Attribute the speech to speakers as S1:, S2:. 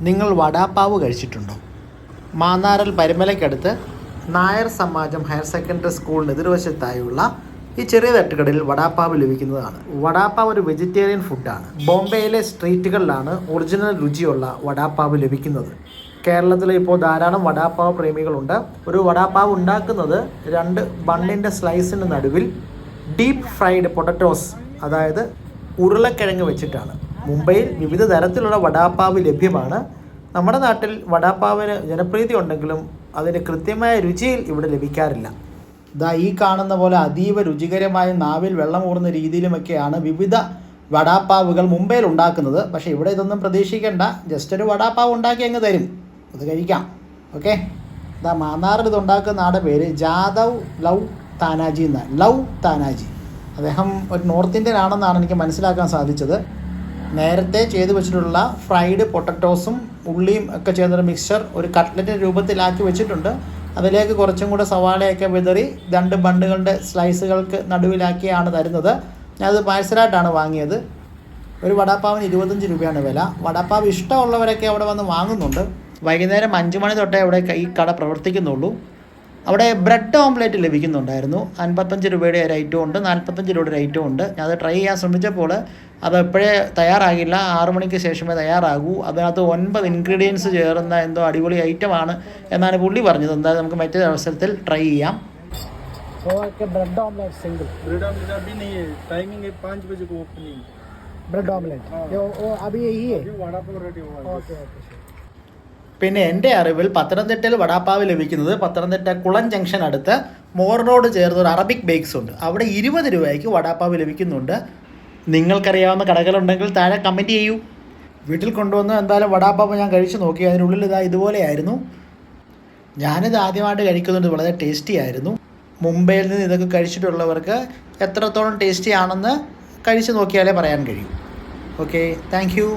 S1: നിങ്ങൾ വടാപ്പാവ് കഴിച്ചിട്ടുണ്ടോ? മാന്നാറിൽ പരിമലയ്ക്കടുത്ത് നായർ സമാജം higher secondary സ്കൂളിന് എതിർവശത്തായുള്ള ഈ ചെറിയ തട്ടുകടയിൽ വടാപ്പാവ് ലഭിക്കുന്നതാണ്. വടാപ്പാവ് ഒരു വെജിറ്റേറിയൻ ഫുഡാണ്. ബോംബെയിലെ സ്ട്രീറ്റുകളിലാണ് ഒറിജിനൽ രുചിയുള്ള വടാപ്പാവ് ലഭിക്കുന്നത്. കേരളത്തിൽ ഇപ്പോൾ ധാരാളം വടാപ്പാവ് പ്രേമികളുണ്ട്. ഒരു വടാപ്പാവ് ഉണ്ടാക്കുന്നത് 2 ബണ്ണിൻ്റെ സ്ലൈസിന് നടുവിൽ ഡീപ്പ് ഫ്രൈഡ് പൊട്ടറ്റോസ്, അതായത് ഉരുളക്കിഴങ്ങ് വെച്ചിട്ടാണ്. മുംബൈയിൽ വിവിധ തരത്തിലുള്ള വടാപ്പാവ് ലഭ്യമാണ്. നമ്മുടെ നാട്ടിൽ വടാപ്പാവിന് ജനപ്രീതി ഉണ്ടെങ്കിലും അതിന് കൃത്യമായ രുചിയിൽ ഇവിടെ ലഭിക്കാറില്ല. ഈ കാണുന്ന പോലെ അതീവ രുചികരമായ നാവിൽ വെള്ളമൂറുന്ന രീതിയിലുമൊക്കെയാണ് വിവിധ വടാപ്പാവുകൾ മുംബൈയിൽ ഉണ്ടാക്കുന്നത്. പക്ഷേ ഇവിടെ ഇതൊന്നും പ്രതീക്ഷിക്കേണ്ട, ജസ്റ്റ് ഒരു വടാപ്പാവ് ഉണ്ടാക്കി അങ്ങ് തരും, അത് കഴിക്കാം. ഓക്കെ, മാന്നാറിൽ ഇത് ഉണ്ടാക്കുന്ന ആളുടെ പേര് ജാദവ് ലവ് താനാജി എന്നാണ്. ലവ് താനാജി അദ്ദേഹം ഒരു നോർത്ത് ഇന്ത്യൻ ആണെന്നാണ് എനിക്ക് മനസ്സിലാക്കാൻ സാധിച്ചത്. നേരത്തെ ചെയ്തു വെച്ചിട്ടുള്ള ഫ്രൈഡ് പൊട്ടറ്റോസും ഉള്ളിയും ഒക്കെ ചേർന്നൊരു മിക്സ്ചർ ഒരു കട്ട്ലറ്റ് രൂപത്തിലാക്കി വെച്ചിട്ടുണ്ട്. അതിലേക്ക് കുറച്ചും കൂടെ സവാളയൊക്കെ വിതറി 2 ബണ്ണുകളുടെ സ്ലൈസുകൾക്ക് നടുവിലാക്കിയാണ് തരുന്നത്. ഞാനത് പാഴ്സലായിട്ടാണ് വാങ്ങിയത്. ഒരു വടാപ്പാവിന് 25 രൂപയാണ് വില. വടാപ്പാവ് ഇഷ്ടമുള്ളവരൊക്കെ അവിടെ വന്ന് വാങ്ങുന്നുണ്ട്. വൈകുന്നേരം 5 മണി തൊട്ടേ അവിടെ ഈ കട പ്രവർത്തിക്കുന്നുള്ളൂ. അവിടെ ബ്രെഡ് ഓംലെറ്റ് ലഭിക്കുന്നുണ്ടായിരുന്നു. 55 രൂപയുടെ ഒരു ഐറ്റവും ഉണ്ട്, 45 രൂപയുടെ ഒരു ഐറ്റവും ഉണ്ട്. ഞാനത് ട്രൈ ചെയ്യാൻ ശ്രമിച്ചപ്പോൾ അത് എപ്പോഴേ തയ്യാറാകില്ല, 6 മണിക്ക് ശേഷമേ തയ്യാറാകൂ. അതിനകത്ത് 9 ഇൻഗ്രീഡിയൻസ് ചേർന്ന എന്തോ അടിപൊളി ഐറ്റമാണ് എന്നാണ് പുള്ളി പറഞ്ഞത്. എന്തായാലും നമുക്ക് മറ്റൊരു അവസരത്തിൽ ട്രൈ ചെയ്യാം. Bread omelette single bread omelette अभी नहीं है, टाइमिंग है 5 बजे को ओपनिंग ब्रेड ऑमलेट अभी यही है वड़ा पाव रेडी हुआ है. ओके. പിന്നെ എൻ്റെ അറിവിൽ പത്തനംതിട്ടയിൽ വടാപ്പാവ് ലഭിക്കുന്നത് പത്തനംതിട്ട കുളം ജംഗ്ഷൻ അടുത്ത് മോറിനോട് ചേർന്ന് ഒരു അറബിക് ബേക്സ് ഉണ്ട്. അവിടെ 20 രൂപയ്ക്ക് വടാപ്പാവ് ലഭിക്കുന്നുണ്ട്. നിങ്ങൾക്കറിയാവുന്ന കടകളുണ്ടെങ്കിൽ താഴെ കമൻറ്റ് ചെയ്യൂ. വീട്ടിൽ കൊണ്ടുവന്ന് എന്തായാലും വടാപ്പാവ് ഞാൻ കഴിച്ചു നോക്കി. അതിനുള്ളിൽ ഇതുപോലെയായിരുന്നു. ഞാനിത് ആദ്യമായിട്ട് കഴിക്കുന്നുണ്ട്. വളരെ ടേസ്റ്റി ആയിരുന്നു. മുംബൈയിൽ നിന്ന് ഇതൊക്കെ കഴിച്ചിട്ടുള്ളവർക്ക് എത്രത്തോളം ടേസ്റ്റി ആണെന്ന് കഴിച്ചു നോക്കിയാലേ പറയാൻ കഴിയും. Okay, thank you.